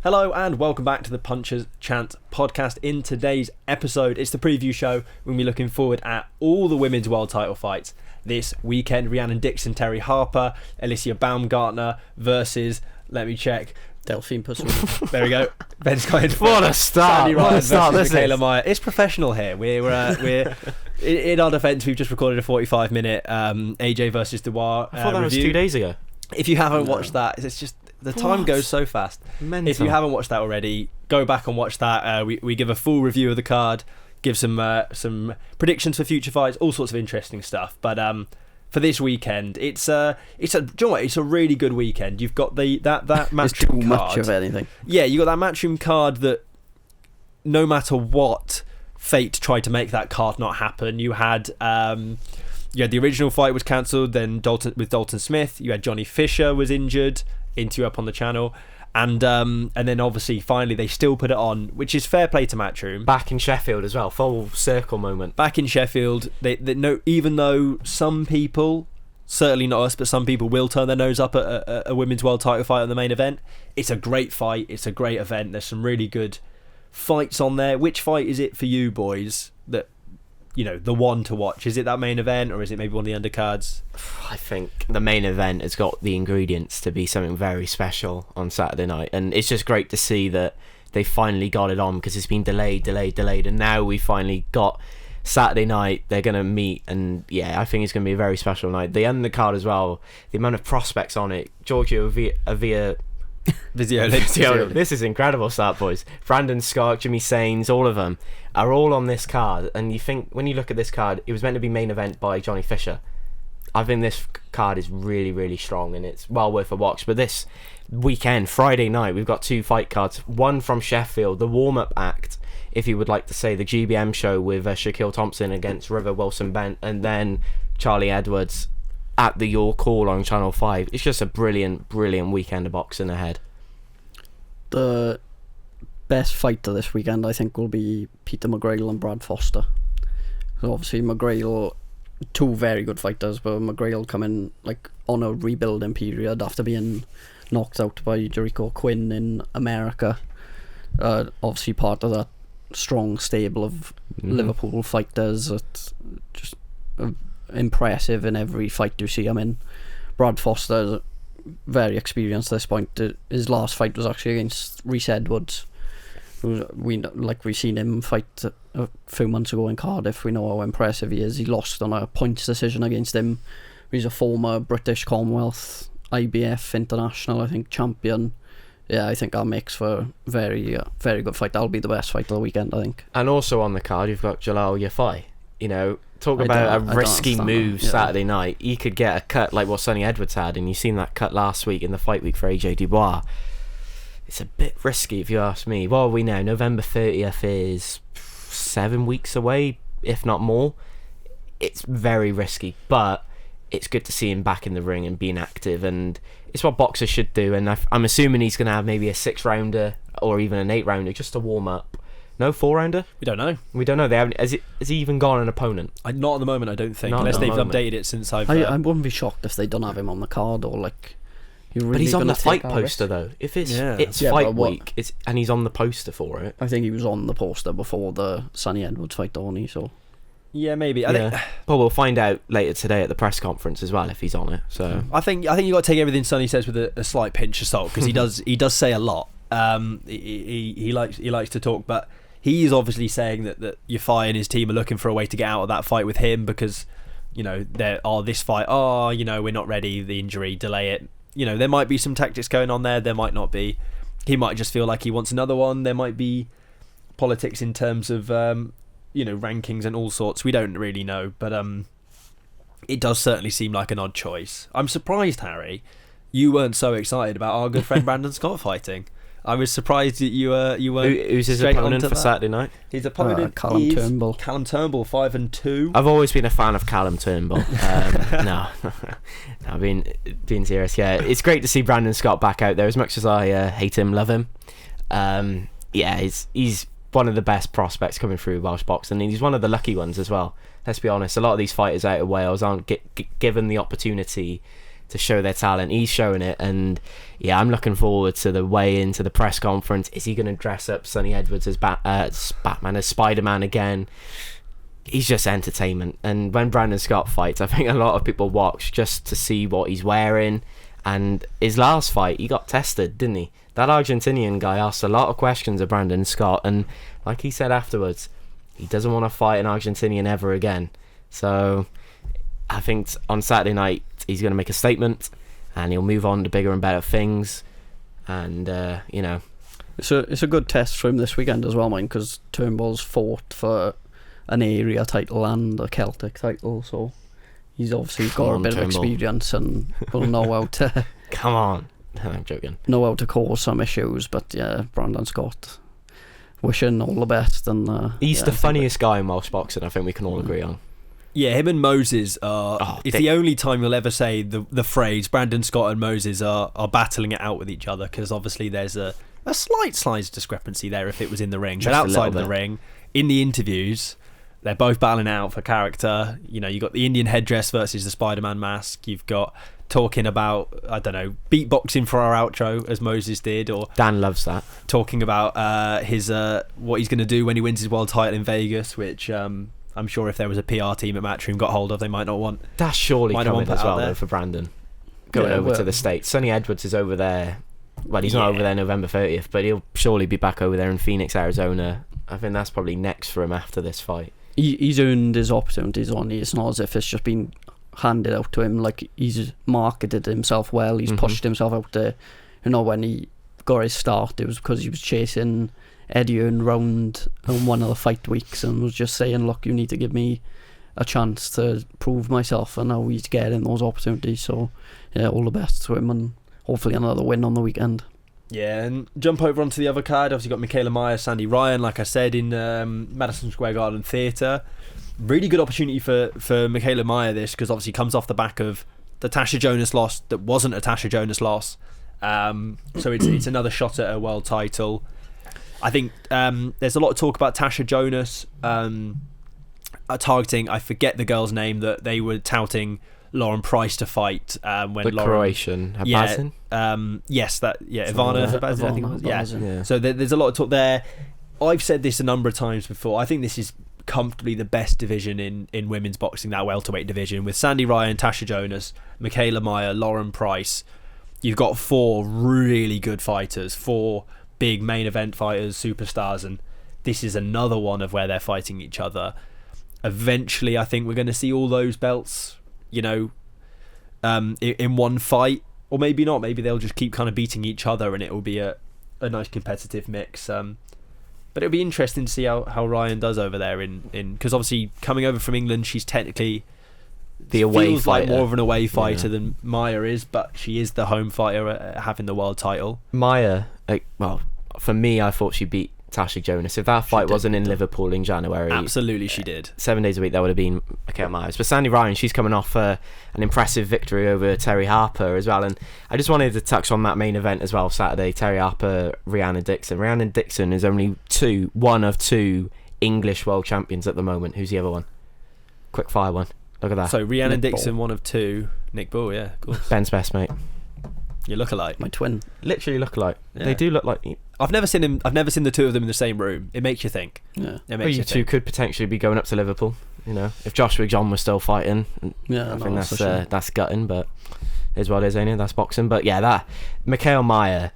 Hello and welcome back to the Punchers Chant podcast. In today's episode, it's the preview show. We'll be looking forward at all the women's world title fights this weekend. Rhiannon Dixon, Terri, Harper, Alycia Baumgardner versus, let me check, Delphine Pussy. There we go. Ben's going for What a start! What a start! This Mikaela is. Meyer. It's professional here. We're in our defence. We've just recorded a 45-minute AJ versus Dubois I thought that was review. 2 days ago. If you haven't watched that, it's just the time goes so fast. Mental. If you haven't watched that already, go back and watch that. We give a full review of the card, give some predictions for future fights, all sorts of interesting stuff. But for this weekend, it's a do you know what? It's a really good weekend. You've got that matchroom It's too card. much of anything. Yeah, you got that matchroom card that no matter what fate tried to make that card not happen. You had the original fight was cancelled. Then Dalton Smith. You had Johnny Fisher was injured. Interview up on the channel, and then obviously finally they still put it on, which is fair play to Matchroom. Back in Sheffield as well, full circle moment. Back in Sheffield, they know, even though some people, certainly not us, but some people will turn their nose up at a women's world title fight on the main event. It's a great fight. It's a great event. There's some really good fights on there. Which fight is it for you boys that, you know, the one to watch? Is it that main event, or is it maybe one of the undercards? I think the main event has got the ingredients to be something very special on Saturday night, and it's just great to see that they finally got it on, because it's been delayed, and now we finally got Saturday night. They're going to meet, and yeah, I think it's going to be a very special night. The undercard as well, the amount of prospects on it. Giorgio Vizioli. This is incredible start, boys. Brandon Scott, Jimmy Sains, all of them are all on this card, and you think, when you look at this card, it was meant to be main event by Johnny Fisher. I think this card is really, really strong, and it's well worth a watch. But this weekend, Friday night, we've got 2 fight cards. One from Sheffield, the warm-up act, if you would like to say, the GBM show with Shaquille Thompson against River Wilson Bent, and then Charlie Edwards at the Your Call on Channel 5. It's just a brilliant, brilliant weekend of boxing ahead. The best fighter this weekend, I think, will be Peter McGrail and Brad Foster. So obviously McGrail, 2 very good fighters, but McGrail coming like on a rebuilding period after being knocked out by Jericho Quinn in America. Obviously part of that strong stable of Liverpool fighters. It's just impressive in every fight you see him in. Brad Foster is very experienced at this point. His last fight was actually against Rhys Edwards, who we've seen him fight a few months ago in Cardiff. We know how impressive he is. He lost on a points decision against him. He's a former British Commonwealth IBF international, I think, champion. Yeah, I think that makes for a very very good fight. That'll be the best fight of the weekend, I think. And also on the card, you've got Galal Yafai. You know, talk about a risky move Saturday night. He could get a cut like what Sonny Edwards had, and you've seen that cut last week in the fight week for AJ Dubois. It's a bit risky if you ask me. What are we now? November 30th is 7 weeks away, if not more. It's very risky, but it's good to see him back in the ring and being active, and it's what boxers should do. And I'm assuming he's going to have maybe a 6-rounder or even an 8-rounder just to warm up. No 4-rounder? We don't know. We don't know. They haven't. Has he even gone an opponent? Not at the moment, I don't think. Not unless at the they've moment. updated it since I've. I wouldn't be shocked if they don't have him on the card, or like. But he's on the fight poster though. If it's fight week, and he's on the poster for it. I think he was on the poster before the Sonny Edwards fight, don't he? So. Yeah, maybe. Well, we'll find out later today at the press conference as well if he's on it. So I think you got to take everything Sonny says with a slight pinch of salt, because he does say a lot. He likes to talk, but he is obviously saying that Yafai and his team are looking for a way to get out of that fight with him, because, you know, this fight, we're not ready, the injury, delay it. You know, there might be some tactics going on there might not be. He might just feel like he wants another one. There might be politics in terms of rankings and all sorts. We don't really know, but it does certainly seem like an odd choice. I'm surprised, Harry, you weren't so excited about our good friend Brandon Scott fighting. I was surprised that you weren't. Who's his opponent for Saturday night? His opponent Callum Turnbull. Callum Turnbull, 5-2. I've always been a fan of Callum Turnbull. No, being serious. Yeah, it's great to see Brandon Scott back out there. As much as I hate him, love him. He's one of the best prospects coming through Welsh boxing, and he's one of the lucky ones as well. Let's be honest. A lot of these fighters out of Wales aren't given the opportunity to show their talent. He's showing it, and yeah, I'm looking forward to the weigh-in, to the press conference. Is he going to dress up Sonny Edwards as Batman, as Spider-Man again? He's just entertainment. And when Brandon Scott fights, I think a lot of people watch just to see what he's wearing. And his last fight, he got tested, didn't he? That Argentinian guy asked a lot of questions of Brandon Scott, and like he said afterwards, he doesn't want to fight an Argentinian ever again. So I think on Saturday night he's going to make a statement, and he'll move on to bigger and better things. And you know, it's a good test for him this weekend as well, mine, because Turnbull's fought for an area title and a Celtic title, so he's obviously got a bit of experience and will know how to. Come on, I'm joking. Know how to cause some issues, but yeah, Brandon Scott, wishing all the best. And he's the funniest guy in Welsh boxing. I think we can all agree on. Yeah, him and Moses are. It's the only time you'll ever say the phrase Brandon Scott and Moses are battling it out with each other, because obviously there's a slight size discrepancy there if it was in the ring, but outside of the ring, in the interviews, they're both battling out for character. You know, you got the Indian headdress versus the Spider-Man mask. You've got talking about, I don't know, beatboxing for our outro as Moses did, or Dan loves that. Talking about his what he's going to do when he wins his world title in Vegas, which I'm sure if there was a PR team at Matchroom got hold of, they might not want. That's surely coming as well though for Brandon. Going over to the States. Sonny Edwards is over there. Well, he's not over there November 30th, but he'll surely be back over there in Phoenix, Arizona. I think that's probably next for him after this fight. He's earned his opportunities on. It's not as if it's just been handed out to him. Like, he's marketed himself well. He's pushed himself out there. You know, when he got his start, it was because he was chasing Eddie Hearn round on one of the fight weeks and was just saying, look, you need to give me a chance to prove myself, and now he's getting those opportunities. So yeah, all the best to him, and hopefully another win on the weekend. Yeah, and jump over onto the other card. Obviously got Mikaela Mayer, Sandy Ryan, like I said, in Madison Square Garden Theatre. Really good opportunity for Mikaela Mayer this, because obviously comes off the back of the Tasha Jonas loss that wasn't a Tasha Jonas loss. So it's another shot at a world title. I think there's a lot of talk about Tasha Jonas targeting, I forget the girl's name, that they were touting Lauren Price to fight when the Lauren, Croatian Habazin? Ivana Habazin, I think it was. Yeah. So there's a lot of talk there. I've said this a number of times before. I think this is comfortably the best division in women's boxing, that welterweight division, with Sandy Ryan, Tasha Jonas, Mikaela Mayer, Lauren Price. You've got 4 really good fighters, 4 big main event fighters, superstars, and this is another one of where they're fighting each other. Eventually, I think we're going to see all those belts, you know, in one fight, or maybe not. Maybe they'll just keep kind of beating each other, and it will be a nice competitive mix. But it'll be interesting to see how Ryan does over there because obviously coming over from England, she's technically the away feels fighter. Like more of an away fighter than Mayer is, but she is the home fighter having the world title. Mayer, well, for me, I thought she beat Tasha Jonas. If that fight wasn't in Liverpool in January, absolutely she did. 7 days a week, that would have been Mikaela Myers. But Sandy Ryan, she's coming off an impressive victory over Terri Harper as well. And I just wanted to touch on that main event as well, Saturday. Terri Harper, Rhiannon Dixon. Rhiannon Dixon is only one of two English world champions at the moment. Who's the other one? Quick fire one. Look at that. So Rhiannon Dixon, one of 2. Nick Bull, yeah, of course. Ben's best mate. You look alike. My twin. Literally look alike. Yeah. They do look like. I've never seen the two of them in the same room. It makes you think. Yeah. You two could potentially be going up to Liverpool. You know, if Joshua John was still fighting. I think that's gutting, but is what it is, ain't it? That's boxing. But yeah, that Mikaela Mayer,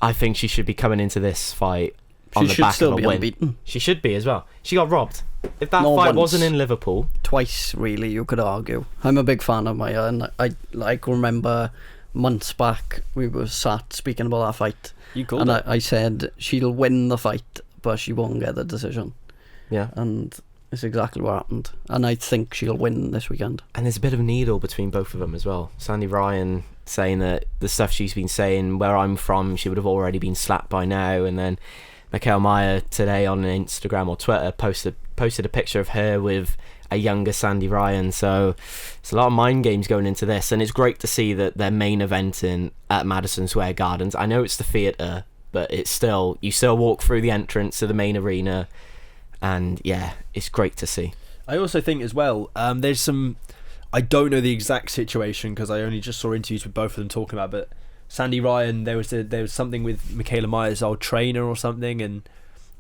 I think she should be coming into this fight on the back of a win. Unbeaten. She should be as well. She got robbed. If that fight wasn't in Liverpool, twice really, you could argue. I'm a big fan of Mayer, and I remember months back we were sat speaking about that fight. You called and it. I said she'll win the fight, but she won't get the decision. Yeah, and it's exactly what happened. And I think she'll win this weekend. And there's a bit of a needle between both of them as well. Sandy Ryan saying that the stuff she's been saying, where I'm from, she would have already been slapped by now, and then Mikaela Mayer today on Instagram or Twitter posted a picture of her with a younger Sandy Ryan. So it's a lot of mind games going into this, and it's great to see that they're main eventing at Madison Square Gardens. I know it's the theatre, but it's still, you still walk through the entrance to the main arena, and yeah, it's great to see. I also think as well, there's some I don't know the exact situation because I only just saw interviews with both of them talking about it, but Sandy Ryan, there was something with Mikaela Myers' old trainer or something, and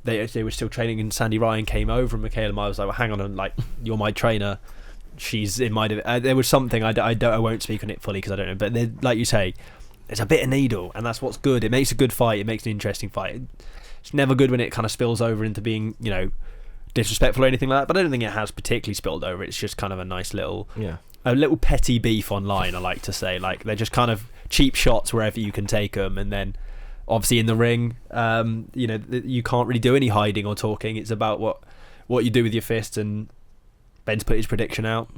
they were still training, and Sandy Ryan came over and Mikaela Myers was like, well, hang on, like, you're my trainer, she's in my there was something, I won't speak on it fully because I don't know, but like you say, it's a bit of needle, and that's what's good. It makes a good fight, it makes an interesting fight. It's never good when it kind of spills over into being, you know, disrespectful or anything like that, but I don't think it has particularly spilled over. It's just kind of a nice little a little petty beef online, I like to say. Like, they're just kind of cheap shots wherever you can take them, and then obviously in the ring, you know, you can't really do any hiding or talking. It's about what you do with your fists, and Ben's put his prediction out.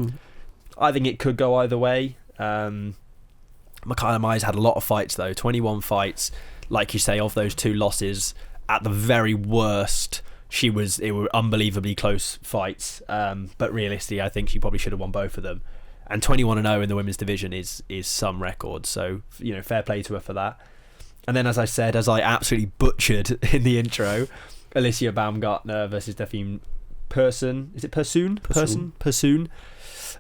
I think it could go either way. Mikaela Myers had a lot of fights though, 21 fights. Like you say, of those 2 losses, at the very worst, it were unbelievably close fights. But realistically, I think she probably should have won both of them. And 21-0 in the women's division is some record. So, you know, fair play to her for that. And then, as I said, as I absolutely butchered in the intro, Alycia Baumgardner versus Delphine Person. Is it Persoon? Persoon.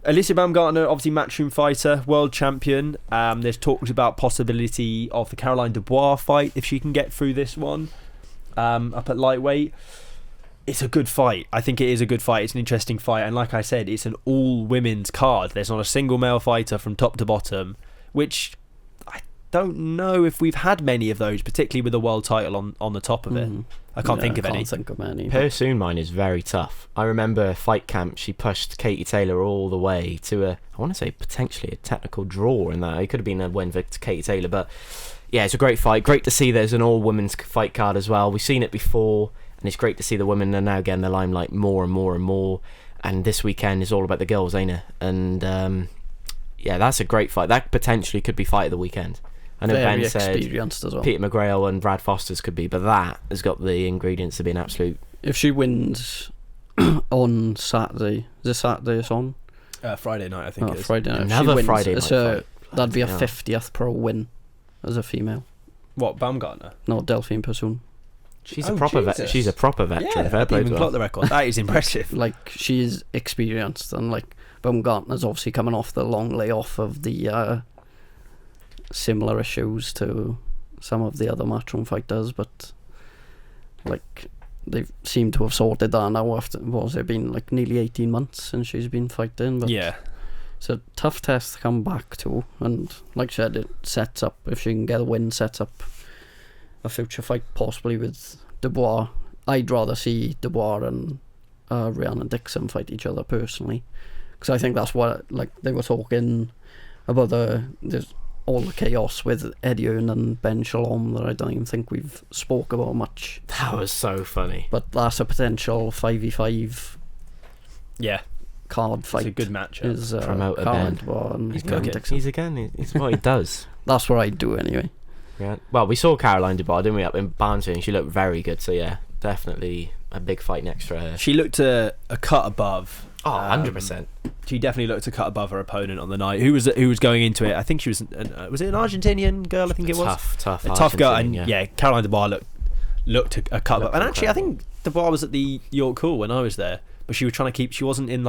Alycia Baumgardner, obviously matchroom fighter, world champion. There's talks about possibility of the Caroline Dubois fight if she can get through this one, up at lightweight. It's a good fight. I think it is a good fight. It's an interesting fight, and like I said, it's an all women's card. There's not a single male fighter from top to bottom, which I don't know if we've had many of those, particularly with the world title on the top of it. I can't think of any. Persoon mine is very tough. I remember Fight Camp, she pushed Katie Taylor all the way to I want to say potentially a technical draw in that. It could have been a win for Katie Taylor, but yeah, it's a great fight. Great to see there's an all women's fight card as well. We've seen it before, and it's great to see the women are now getting the limelight more and more and more. And this weekend is all about the girls, ain't it? And yeah, that's a great fight. That potentially could be fight of the weekend. I know Very Ben said experienced as well. Peter McGrail and Brad Foster's could be, but that has got the ingredients to be an absolute. If she wins on Saturday, is it Saturday it's on? Friday night, I think it is. Friday night. Another Friday night fight. That'd be a 50th pro win as a female. What, Baumgardner? No, Delphine Persoon. She's a proper veteran. Yeah, I didn't even clock the record. That is impressive. Like, she's experienced, and like Baumgartner's obviously coming off the long layoff of the similar issues to some of the other matchroom fighters, but like they seem to have sorted that now after, what has it been, like nearly 18 months since she's been fighting. But yeah, it's a tough test to come back to, and like I said, it sets up, if she can get a win, sets up a future fight possibly with Dubois. I'd rather see Dubois and Rhiannon Dixon fight each other personally, because I think that's what, like, they were talking about there's all the chaos with Eddie Hearn and Ben Shalom that I don't even think we've spoke about much. That was so funny. But that's a potential 5v5 card fight. It's a good matchup. Is Promoter Ben. He's again. It's what he does. That's what I'd do anyway. Yeah. Well, we saw Caroline Dubois, didn't we, up in Barnsley, and she looked very good. So yeah, definitely a big fight next for her. She looked a cut above. Oh, 100%. She definitely looked a cut above her opponent on the night. Who was going into it? I think she was it an Argentinian girl? I think it was tough girl. And yeah, Caroline Dubois looked a cut above. And actually, I think Dubois was at the York Hall when I was there, but she was trying to keep. She wasn't in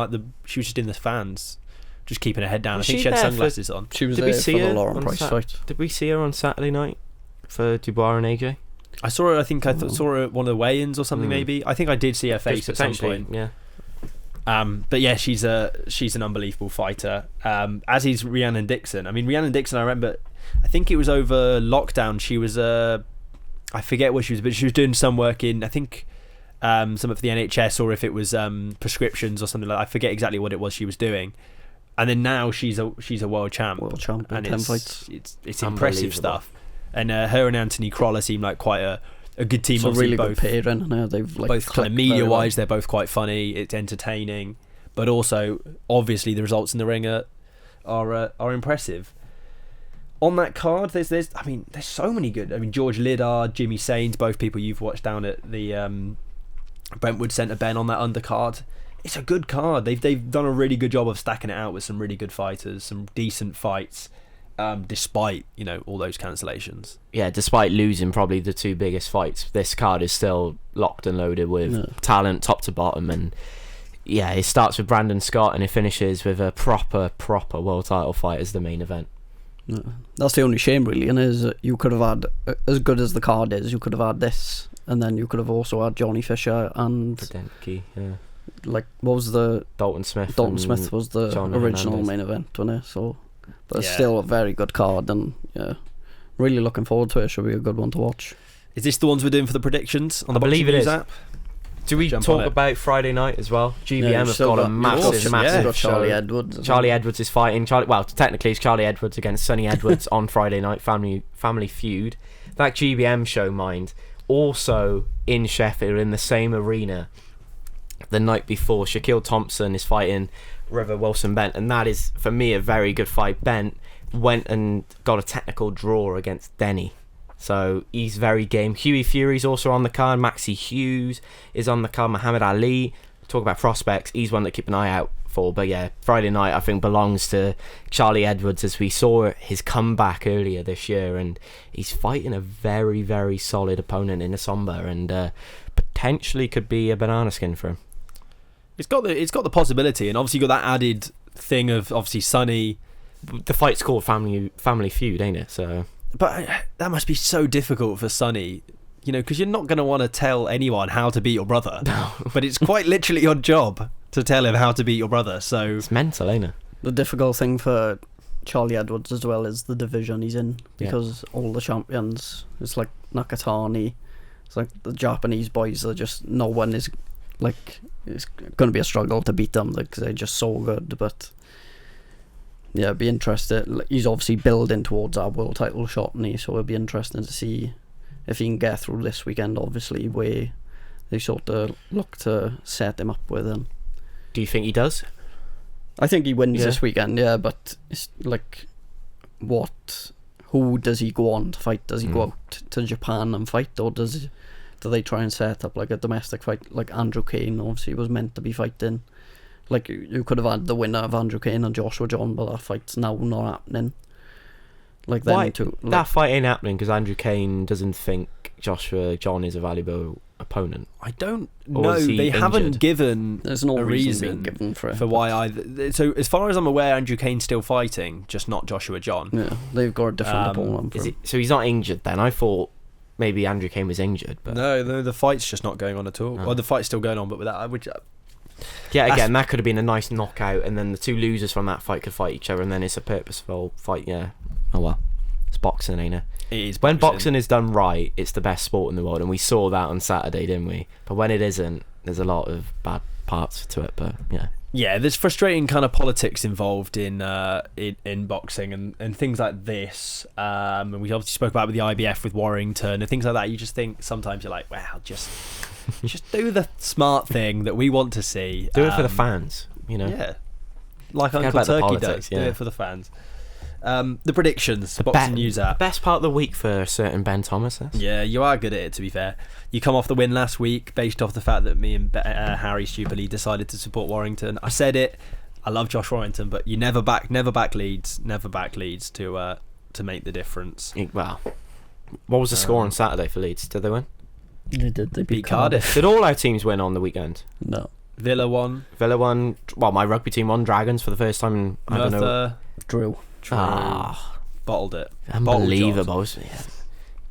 she was just in the fans, just keeping her head down. I think she had sunglasses on. She was there for the Lauren Price fight. Did we see her on Saturday night for Dubois and AJ? I saw her. I think saw her at one of the weigh-ins or something. Maybe I think I did see her face at some point. Yeah. But yeah, she's an unbelievable fighter. As is Rhiannon Dixon. I mean, Rhiannon Dixon, I remember, I think it was over lockdown. She was I forget what she was, but she was doing some work in, I think, some of the NHS, or if it was prescriptions or something like that. I forget exactly what it was she was doing. And then now she's a world champ. World champ in 10 fights. It's impressive stuff. And her and Anthony Crolla seem like quite a good team. It's a really good pairing. They've like both kind of media-wise, they're both quite funny. It's entertaining, but also obviously the results in the ring are impressive. On that card, there's so many good. I mean, George Liddard, Jimmy Sains, both people you've watched down at the Brentwood Centre, Ben, on that undercard. It's a good card. They've done a really good job of stacking it out with some really good fighters, some decent fights. Despite all those cancellations, despite losing probably the 2 biggest fights, this card is still locked and loaded with talent top to bottom, and yeah, it starts with Brandon Scott and it finishes with a proper world title fight as the main event. Yeah. That's the only shame, really, and is that you could have had, as good as the card is, you could have had this, and then you could have also had Johnny Fisher and Podenki, yeah. Like, what was the Dalton Smith was the John original Hernandez. main event, wasn't it? So, but it's Yeah. still a very good card, and yeah, really looking forward to it. Should be a good one to watch. Is this the ones we're doing for the predictions on the I believe Boxing it News is. app? Do we Jump on talk it. about Friday night as well? GBM Yeah, have still got a got- massive yeah. massive Got Charlie show. Edwards. Charlie Edwards is fighting. Technically it's Charlie Edwards against Sonny Edwards on Friday night. Family Feud. That GBM show, mind, also in Sheffield in the same arena. The night before, Shaquille Thompson is fighting River Wilson Bent, and that is for me a very good fight. Bent went and got a technical draw against Denny. So he's very game. Huey Fury's also on the card. Maxie Hughes is on the card. Muhammad Ali. Talk about prospects. He's one to keep an eye out for. But yeah, Friday night I think belongs to Charlie Edwards, as we saw his comeback earlier this year, and he's fighting a very, very solid opponent in Asomba, and potentially could be a banana skin for him. It's got the possibility, and obviously got that added thing of obviously Sonny. The fight's called Family Feud, ain't it? So. But that must be so difficult for Sonny, you know, because you're not going to want to tell anyone how to beat your brother. No. But it's quite literally your job to tell him how to beat your brother. So It's mental, ain't it? The difficult thing for Charlie Edwards as well is the division he's in, because all the champions, it's like Nakatani, it's like the Japanese boys are just, no one is, like, it's going to be a struggle to beat them because they're just so good. But yeah, be interested. He's obviously building towards our world title shot, and so it'll be interesting to see if he can get through this weekend, obviously, where they sort of look to set him up with him. Do you think he does? I think he wins Yeah. this weekend, yeah, but it's like, who does he go on to fight? Does he go out to Japan and fight, or do they try and set up like a domestic fight, like Andrew Kane obviously was meant to be fighting? Like, you could have had the winner of Andrew Kane and Joshua John, but that fight's now not happening. Like, them Why? two, like, That fight ain't happening because Andrew Kane doesn't think Joshua John is a valuable opponent. I don't Or know. is he They haven't injured? given there's no a reason being reason given for it. for why either. So as far as I'm aware, Andrew Kane's still fighting, just not Joshua John. Yeah, they've got a different opponent for Is him. so he's not injured then? I thought maybe Andrew Kane was injured, but No, the fight's just not going on at all. Oh. Well, the fight's still going on, but without which. yeah, again, that could have been a nice knockout, and then the two losers from that fight could fight each other, and then it's a purposeful fight. Yeah. Oh well, it's boxing, ain't it? It is When boxing is done right, it's the best sport in the world, and we saw that on Saturday, didn't we? But when it isn't, there's a lot of bad parts to it. But yeah, Yeah, there's frustrating kind of politics involved in boxing and things like this. And we obviously spoke about it with the IBF with Warrington and things like that. You just think sometimes you're like, wow, just do the smart thing that we want to see. do it for the fans, you know. Yeah, like Forget Uncle about the Turkey politics, does. Do yeah. it for the fans. The predictions, Boxing News app. Best part of the week for certain Ben Thomas. Yeah, you are good at it, to be fair. You come off the win last week based off the fact that me and Harry stupidly decided to support Warrington. I said it. I love Josh Warrington, but you never back Leeds to make the difference. Well, what was the score on Saturday for Leeds? Did they win? They did. They Beat Cardiff. Did all our teams win on the weekend? No. Villa won. Villa won. Well, my rugby team won. Dragons for the first time in, I don't know. Merthyr Drew. bottled it. Unbelievable. Yeah.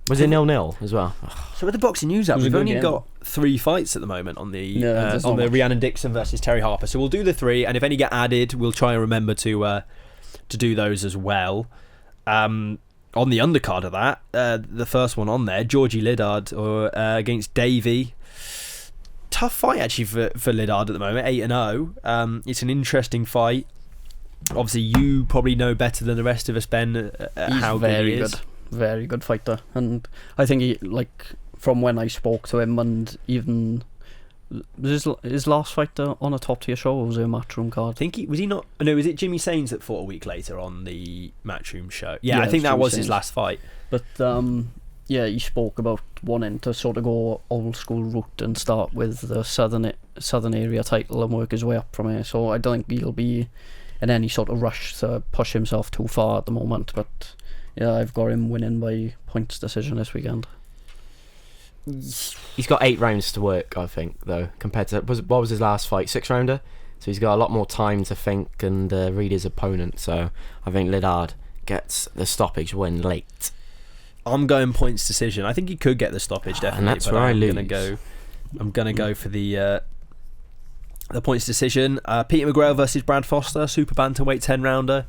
Was it 0-0 as well? So with the Boxing News app, It was a we've good only game. got 3 fights at the moment on the Yeah, there's on not the much. Rhiannon Dixon versus Terri Harper. So we'll do the 3, and if any get added, we'll try and remember to do those as well. On the undercard of that, the first one on there, Georgie Liddard against Davey. Tough fight actually for Liddard at the moment, 8-0. It's an interesting fight. Obviously, you probably know better than the rest of us, Ben, He's how very good he is. good. Very good fighter, and I think he, like, from when I spoke to him, and even his last fight on a top tier show, or was it a Matchroom I card? think was he not? No, was it Jimmy Sains that fought a week later on the Matchroom show? Yeah, Yeah, I think it's that Jimmy was his Sains. last fight. But yeah, he spoke about wanting to sort of go old school route and start with the southern area title and work his way up from here. So I don't think he'll be in any sort of rush to push himself too far at the moment. But yeah, I've got him winning by points decision this weekend. He's got 8 rounds to work, I think, though, compared to what was his last fight, 6-rounder. So he's got a lot more time to think and read his opponent. So I think Lydard gets the stoppage win late. I'm going points decision. I think he could get the stoppage definitely, and that's where I lose. I'm gonna go for the points decision. Peter McGrail versus Brad Foster, super bantamweight 10-rounder.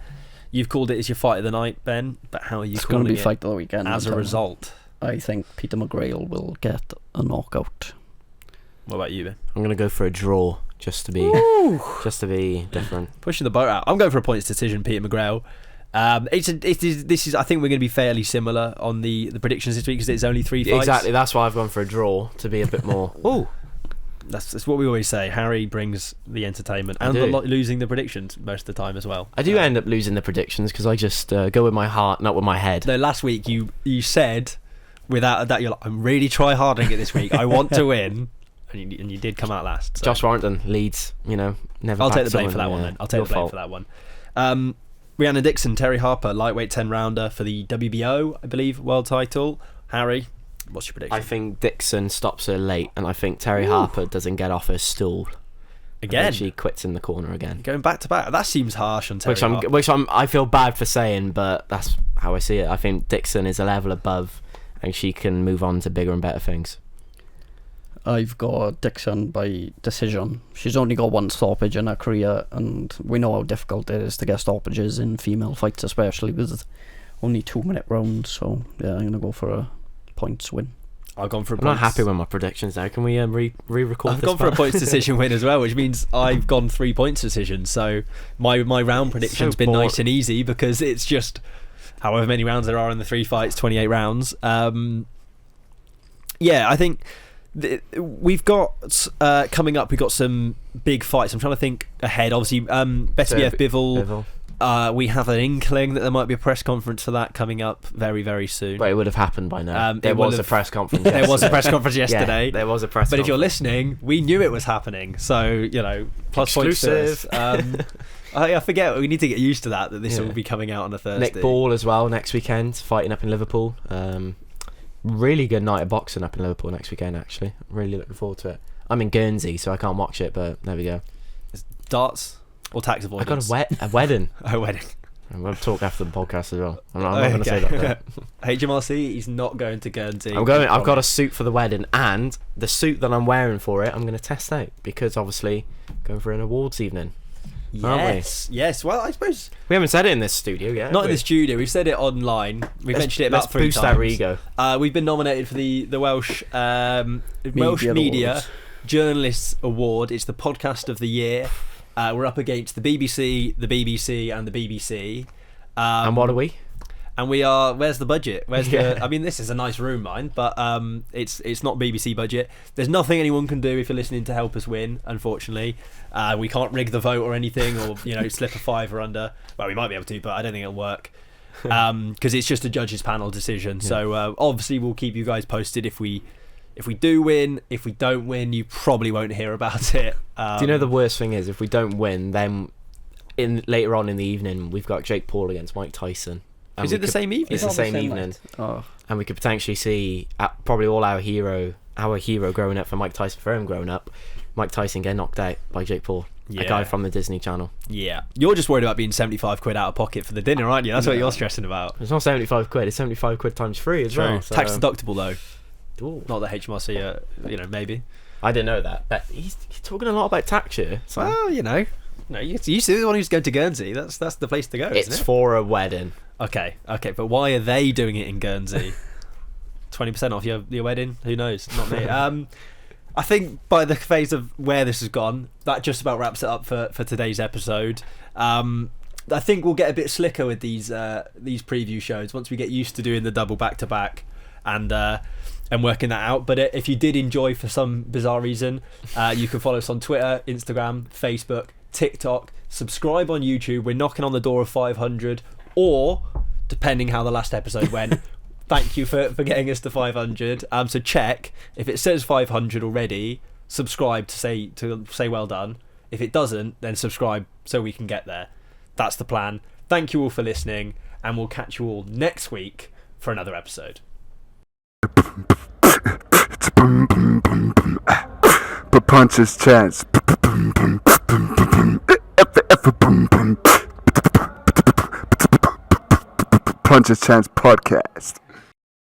You've called it as your fight of the night, Ben. But how are you calling it? It's going to be fight of the weekend. As a result, I think Peter McGrail will get a knockout. What about you, Ben? I'm going to go for a draw, just to be different. Pushing the boat out. I'm going for a points decision, Peter McGrail. This is. I think we're going to be fairly similar on the predictions this week because it's only 3 fights. Exactly. That's why I've gone for a draw to be a bit more. Ooh. That's what we always say. Harry brings the entertainment and losing the predictions most of the time as well. I do end up losing the predictions because I just go with my heart, not with my head. No, last week you said without a doubt you're like, I'm really try-harding it this week. I want to win, and you did come out last. So. Josh Warrington leads. Never. I'll take the blame for that one. Then I'll take the blame for that one. Rhiannon Dixon, Terri Harper, lightweight 10-rounder for the WBO, I believe, world title. Harry, what's your prediction? I think Dixon stops her late, and I think Terri Harper doesn't get off her stool. Again? She quits in the corner again. Going back to back. That seems harsh on Terri Harper. Which I feel bad for saying, but that's how I see it. I think Dixon is a level above, and she can move on to bigger and better things. I've got Dixon by decision. She's only got 1 stoppage in her career, and we know how difficult it is to get stoppages in female fights, especially with only 2-minute rounds. So yeah, I'm gonna go for a points win. I've gone for a I'm not happy with my predictions now. Can we re-record I've this gone for a points decision win as well, which means I've gone 3 points decision. So my round prediction's been nice and easy because it's just however many rounds there are in the 3 fights, 28 rounds. Yeah, I think we've got coming up. We've got some big fights. I'm trying to think ahead. Obviously, Beterbiev Bivol. We have an inkling that there might be a press conference for that coming up very, very soon. But it would have happened by now. There was a press conference. There was a press conference yesterday. Yeah, there was a press. But if you're listening, we knew it was happening. So plus exclusive. Points. I forget. We need to get used to that this will be coming out on a Thursday. Nick Ball as well next weekend, fighting up in Liverpool. Really good night of boxing up in Liverpool next weekend. Actually, really looking forward to it. I'm in Guernsey, so I can't watch it, but there we go. It's darts or tax avoidance. I got a wedding. A wedding. I'm going to talk after the podcast as well. I'm not going to say that. HMRC, he's not going to Guernsey. I've got a suit for the wedding, and the suit that I'm wearing for it, I'm going to test out because obviously going for an awards evening. Yes. Well, I suppose we haven't said it in this studio yet. Not in the studio. We've said it online. We've mentioned it about 3 times. Let's boost our ego. We've been nominated for the Welsh Media Journalists Award. It's the podcast of the year. We're up against the BBC, the BBC, and the BBC. And what are we? And we are. Where's the budget? Where's the? I mean, this is a nice room, mind, but it's not BBC budget. There's nothing anyone can do if you're listening to help us win. Unfortunately, we can't rig the vote or anything, or slip a fiver under. Well, we might be able to, but I don't think it'll work because it's just a judges panel decision. Yeah. So obviously, we'll keep you guys posted if we do win. If we don't win, you probably won't hear about it. Do you know the worst thing is if we don't win, then later on in the evening we've got Jake Paul against Mike Tyson. Is it the same evening? It's the same evening. Oh. And we could potentially see probably all our hero growing up for Mike Tyson, for him growing up, Mike Tyson get knocked out by Jake Paul, a guy from the Disney Channel. Yeah. You're just worried about being 75 quid out of pocket for the dinner, aren't you? That's what you're stressing about. It's not 75 quid, it's 75 quid times 3 as well. So. Tax deductible though. Ooh. Not the HMRC, maybe. I didn't know that, but he's talking a lot about tax here. So. Well, no, you see the one who's going to Guernsey. That's the place to go. It's for a wedding. Okay, but why are they doing it in Guernsey? 20% off your wedding? Who knows? Not me. I think by the phase of where this has gone, that just about wraps it up for today's episode. I think we'll get a bit slicker with these preview shows once we get used to doing the double back-to-back and working that out. But if you did enjoy for some bizarre reason, you can follow us on Twitter, Instagram, Facebook, TikTok, subscribe on YouTube. We're knocking on the door of 500, or depending how the last episode went, thank you for getting us to 500. So check if it says 500 already, subscribe to say well done. If it doesn't, then subscribe so we can get there. That's the plan. Thank you all for listening, and we'll catch you all next week for another episode. Punches chance. Punches Chance Podcast.